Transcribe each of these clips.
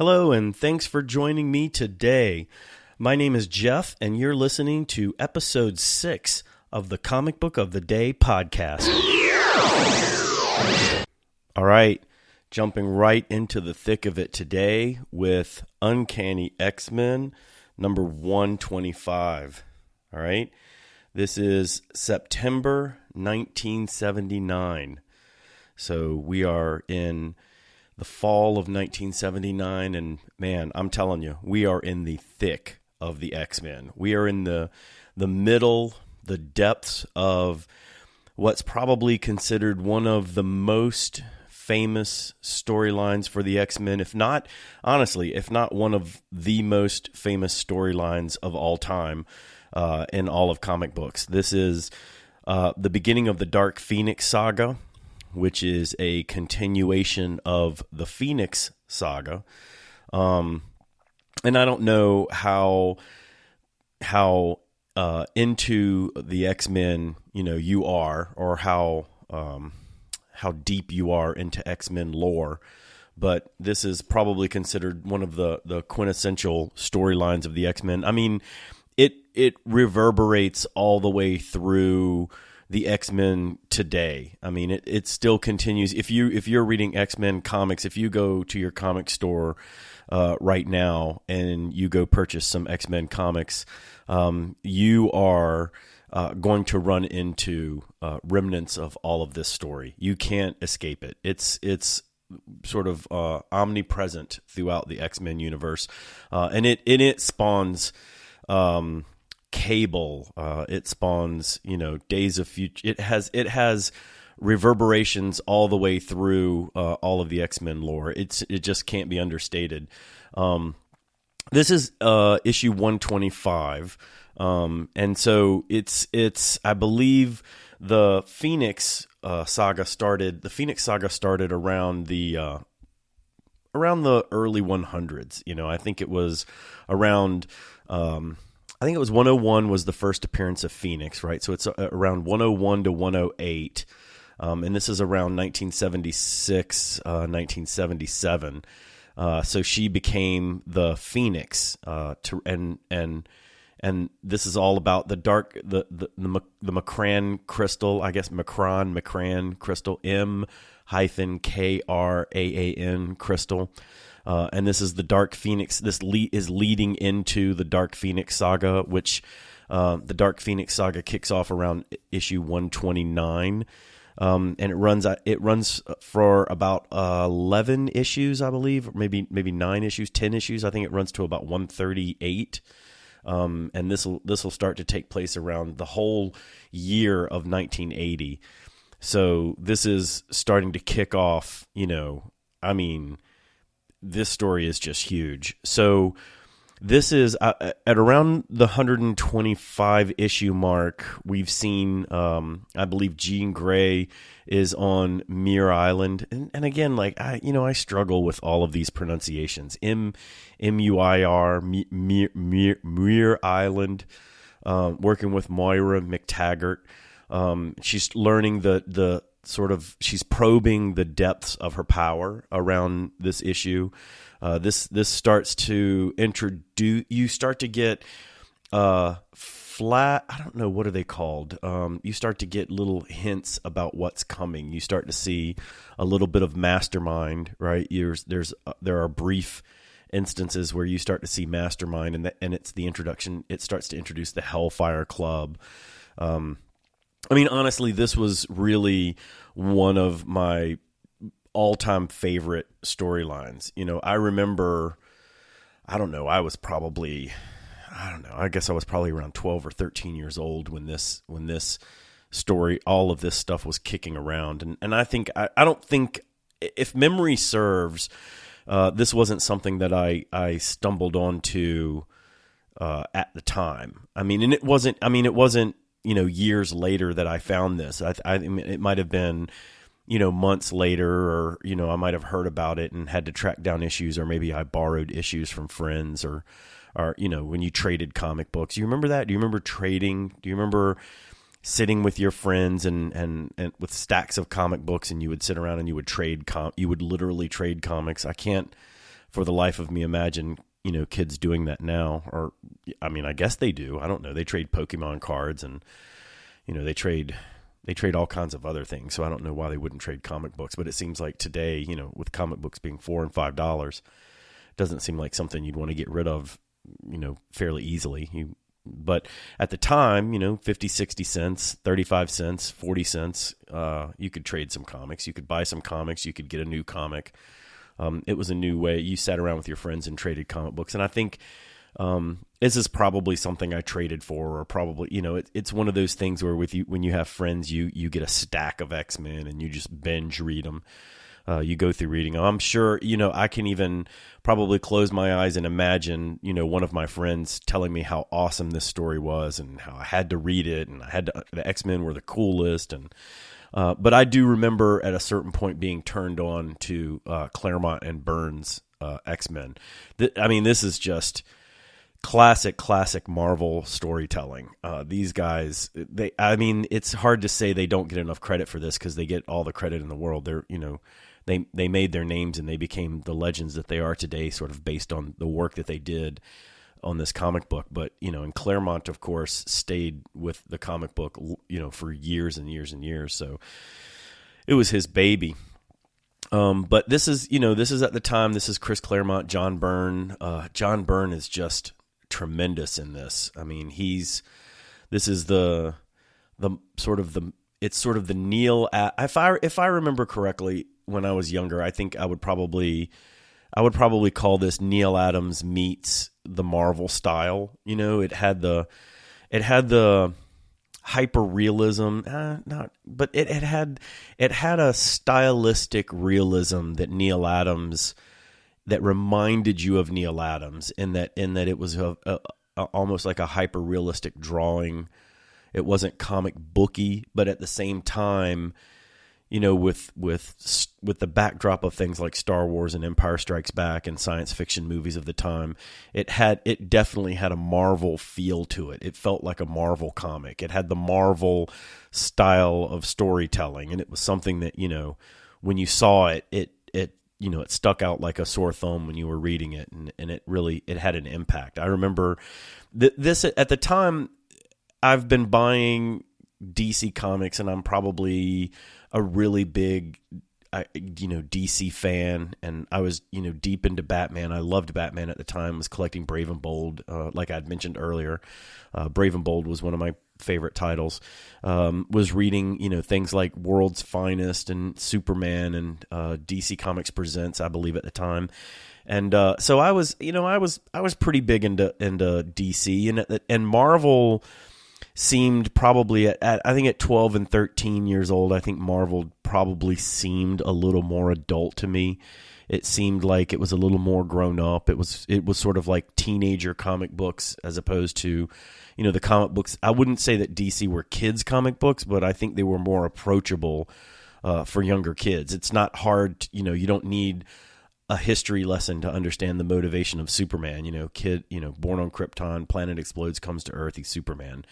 Hello, and thanks for joining me today. My name is Jeff, and you're listening to episode 6 of the Comic Book of the Day podcast. All right, jumping right into the thick of it today with Uncanny X-Men number 125. All right, this is September 1979. So we are in the fall of 1979, and man, I'm telling you, we are in the thick of the X-Men. We are in the middle, the depths of what's probably considered one of the most famous storylines for the X-Men, if not one of the most famous storylines of all time in all of comic books. This is the beginning of the Dark Phoenix saga, which is a continuation of the Phoenix saga. And I don't know how into the X-Men, you are, or how deep you are into X-Men lore, but this is probably considered one of the quintessential storylines of the X-Men. I mean, it reverberates all the way through the X-Men today. I mean, it still continues. If you're reading X-Men comics, if you go to your comic store right now and you go purchase some X-Men comics, you are going to run into remnants of all of this story. You can't escape it. It's sort of omnipresent throughout the X-Men universe, and it spawns Cable, it spawns, Days of Future. It has reverberations all the way through all of the X-Men lore. It just can't be understated. This is issue 125, and so it's I believe the Phoenix saga started. The Phoenix saga started around the early 100s. I think it was around. I think it was 101 was the first appearance of Phoenix, right? So it's around 101 to 108, and this is around 1976, 1977. So she became the Phoenix, and this is all about the dark, the Macran crystal, I guess Macran crystal, M-KRAAN crystal. And this is the Dark Phoenix. This is leading into the Dark Phoenix saga, which the Dark Phoenix saga kicks off around issue 129, and it runs for about 11 issues, I believe, or maybe 9 issues, 10 issues. I think it runs to about 138, and this will start to take place around the whole year of 1980. So this is starting to kick off. This story is just huge. So this is at around the 125 issue mark. We've seen, I believe, Jean Grey is on Muir Island, and again, I struggle with all of these pronunciations. Muir, Muir Island, working with Moira McTaggart. She's learning she's probing the depths of her power around this issue. This starts to introduce. You start to get flat. I don't know, what are they called. You start to get little hints about what's coming. You start to see a little bit of Mastermind, right? There are brief instances where you start to see Mastermind, and it's the introduction. It starts to introduce the Hellfire Club. Honestly, this was really one of my all-time favorite storylines. I remember, I guess I was probably around 12 or 13 years old when this story, all of this stuff was kicking around. And I don't think, if memory serves, this wasn't something that I stumbled onto at the time. It wasn't, years later that I found this. It might have been, months later, or, I might have heard about it and had to track down issues, or maybe I borrowed issues from friends, or when you traded comic books. You remember that? Do you remember trading? Do you remember sitting with your friends and with stacks of comic books, and you would sit around and you would trade you would literally trade comics? I can't for the life of me imagine, kids doing that now. Or, I mean, I guess they do. I don't know. They trade Pokemon cards and, they trade all kinds of other things. So I don't know why they wouldn't trade comic books. But it seems like today, with comic books being $4 and $5, it doesn't seem like something you'd want to get rid of, fairly easily. But at the time, 50, 60 cents, 35 cents, 40 cents, you could trade some comics. You could buy some comics. You could get a new comic. It was a new way. You sat around with your friends and traded comic books. And I think this is probably something I traded for, or probably, it's one of those things where when you have friends, you get a stack of X-Men and you just binge read them. You go through reading them. I'm sure, I can even probably close my eyes and imagine, one of my friends telling me how awesome this story was and how I had to read it and the X-Men were the coolest. And but I do remember at a certain point being turned on to Claremont and Burns' X-Men. This is just classic Marvel storytelling. These guys, it's hard to say they don't get enough credit for this because they get all the credit in the world. They're, they made their names and they became the legends that they are today, sort of based on the work that they did on this comic book. But, and Claremont, of course, stayed with the comic book, for years and years and years. So it was his baby. But this is at the time, this is Chris Claremont, John Byrne. John Byrne is just tremendous in this. This is the sort of the Neil. If I remember correctly, when I was younger, I think I would probably call this Neil Adams meets the Marvel style. It had the hyper realism, but it had a stylistic realism that Neil Adams, that reminded you of Neil Adams, in that it was almost like a hyper realistic drawing. It wasn't comic booky, but at the same time, with the backdrop of things like Star Wars and Empire Strikes Back and science fiction movies of the time, it definitely had a Marvel feel to it. It felt like a Marvel comic. It had the Marvel style of storytelling, and it was something that, when you saw it, it stuck out like a sore thumb when you were reading it, and it had an impact. I remember this at the time. I've been buying DC comics, and I'm probably a really big, DC fan, and I was, deep into Batman. I loved Batman at the time. Was collecting Brave and Bold, like I'd mentioned earlier. Brave and Bold was one of my favorite titles. Was reading, things like World's Finest and Superman and DC Comics Presents, I believe at the time. And so I was pretty big into DC, and Marvel seemed probably I think at 12 and 13 years old, I think Marvel probably seemed a little more adult to me. It seemed like it was a little more grown up. It was sort of like teenager comic books as opposed to, the comic books. I wouldn't say that DC were kids comic books, but I think they were more approachable for younger kids. It's not hard, you don't need a history lesson to understand the motivation of Superman. Kid, born on Krypton, planet explodes, comes to Earth, he's Superman.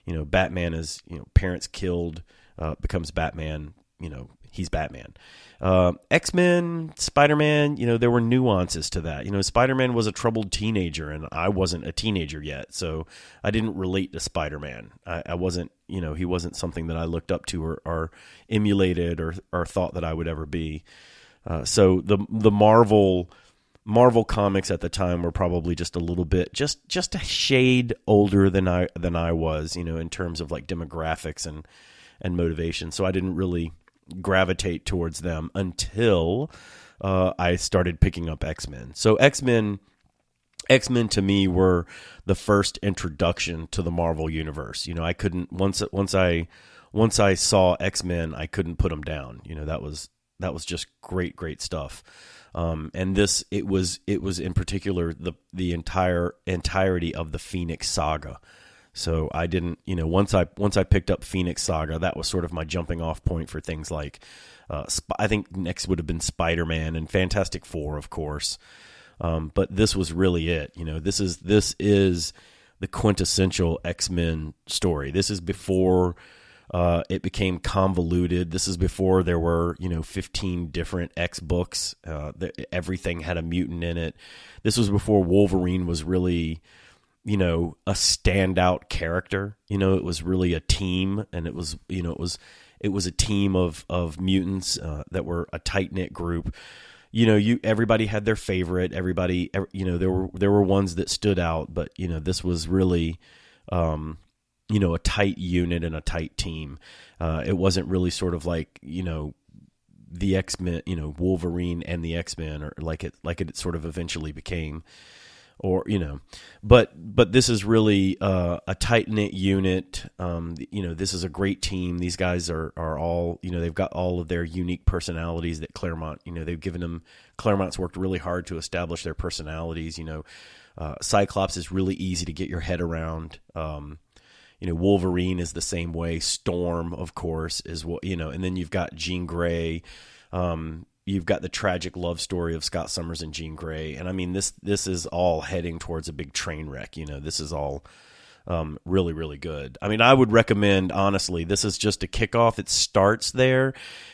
Batman is, parents killed, becomes Batman, he's Batman. X-Men, Spider-Man, there were nuances to that. Spider-Man was a troubled teenager, and I wasn't a teenager yet, so I didn't relate to Spider-Man. I wasn't, he wasn't something that I looked up to or emulated or thought that I would ever be. So the Marvel comics at the time were probably just a little bit, just a shade older than I was, in terms of like demographics and motivation. So I didn't really gravitate towards them until I started picking up X-Men. So X-Men to me were the first introduction to the Marvel universe. I couldn't once I saw X-Men, I couldn't put them down. That was just great stuff. And this, it was in particular the entirety of the Phoenix Saga. So I didn't, once I picked up Phoenix Saga, that was sort of my jumping off point for things like, I think next would have been Spider-Man and Fantastic Four, of course. But this was really it. This is the quintessential X-Men story. This is before It became convoluted. This is before there were, 15 different X books. Everything had a mutant in it. This was before Wolverine was really, a standout character. It was really a team, and it was a team of mutants that were a tight knit group. Everybody had their favorite. Everybody, there were ones that stood out, but this was really, a tight unit and a tight team. It wasn't really sort of like, the X-Men, Wolverine and the X-Men, or like it sort of eventually became, or, but this is really a tight knit unit. This is a great team. These guys are all, they've got all of their unique personalities that Claremont, Claremont's worked really hard to establish their personalities. Cyclops is really easy to get your head around. Wolverine is the same way. Storm, of course, is what, and then you've got Jean Grey. You've got the tragic love story of Scott Summers and Jean Grey. And I mean, this is all heading towards a big train wreck. This is all really, really good. I mean, I would recommend, honestly, this is just a kickoff. It starts there.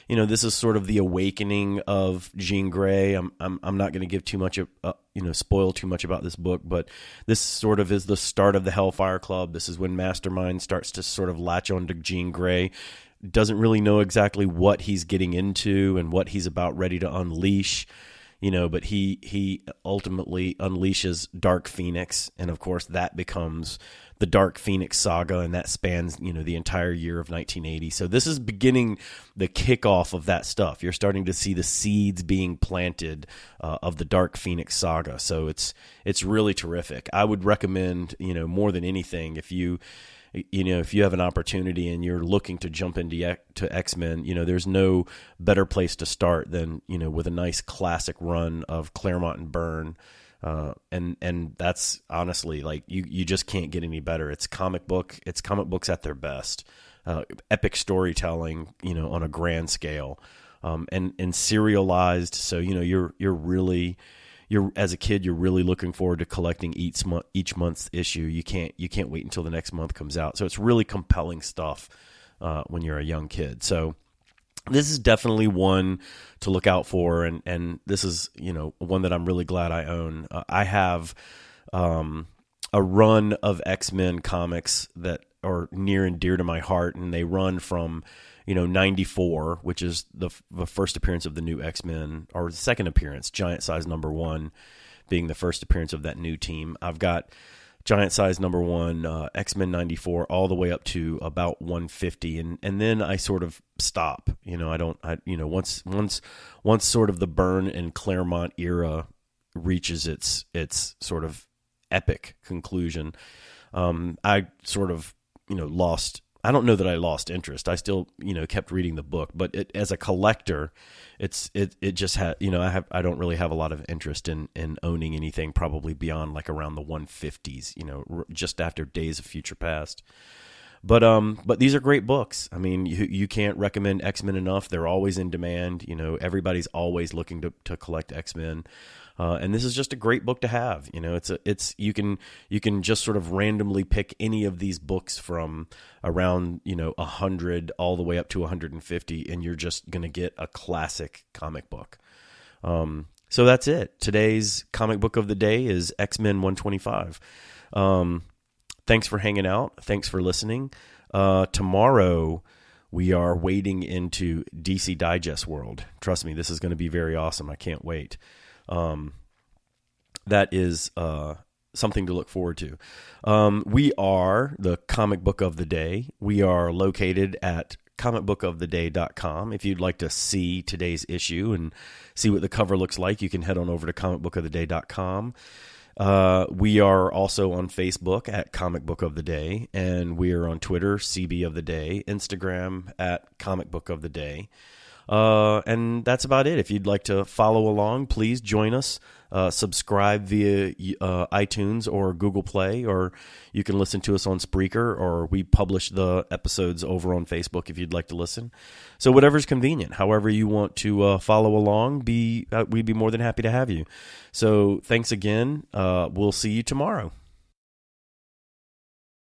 This is sort of the awakening of Jean Grey. I'm not going to give too much, spoil too much about this book, but this sort of is the start of the Hellfire Club. This is when Mastermind starts to sort of latch on to Jean Grey. Doesn't really know exactly what he's getting into and what he's about ready to unleash, but he ultimately unleashes Dark Phoenix, and of course that becomes the Dark Phoenix saga, and that spans, the entire year of 1980. So this is beginning the kickoff of that stuff. You're starting to see the seeds being planted of the Dark Phoenix saga. So it's really terrific. I would recommend, more than anything, if you have an opportunity and you're looking to jump into X-Men, there's no better place to start than, with a nice classic run of Claremont and Byrne. And that's honestly, like, you just can't get any better. It's comic books at their best. Epic storytelling, on a grand scale, and serialized. So, you're as a kid, you're really looking forward to collecting each month's issue. You can't wait until the next month comes out. So it's really compelling stuff when you're a young kid. So this is definitely one to look out for, and this is one that I'm really glad I own. I have a run of X-Men comics that are near and dear to my heart, and they run from 94, which is the first appearance of the new X-Men, or the second appearance, Giant Size number 1 being the first appearance of that new team. I've got Giant Size number 1, X-Men 94, all the way up to about 150, and then I sort of stop. Once sort of the Byrne and Claremont era reaches its sort of epic conclusion, I sort of lost. I don't know that I lost interest. I still, kept reading the book, but as a collector, it just had, I don't really have a lot of interest in owning anything probably beyond like around the 150s, just after Days of Future Past. But these are great books. I mean, you can't recommend X-Men enough. They're always in demand. Everybody's always looking to collect X-Men. And this is just a great book to have. You can just sort of randomly pick any of these books from around 100 all the way up to 150, and you're just gonna get a classic comic book. So that's it. Today's comic book of the day is X-Men 125. Thanks for hanging out. Thanks for listening. Tomorrow we are wading into DC Digest world. Trust me, this is going to be very awesome. I can't wait. That is something to look forward to. We are the comic book of the day. We are located at comicbookoftheday.com. If you'd like to see today's issue and see what the cover looks like, you can head on over to comicbookoftheday.com. We are also on Facebook at Comic Book of the Day, and we are on Twitter, CB of the Day, Instagram at Comic Book of the Day. And that's about it. If you'd like to follow along, please join us. Subscribe via iTunes or Google Play, or you can listen to us on Spreaker, or we publish the episodes over on Facebook if you'd like to listen. So whatever's convenient, however you want to follow along, we'd be more than happy to have you. So thanks again. We'll see you tomorrow.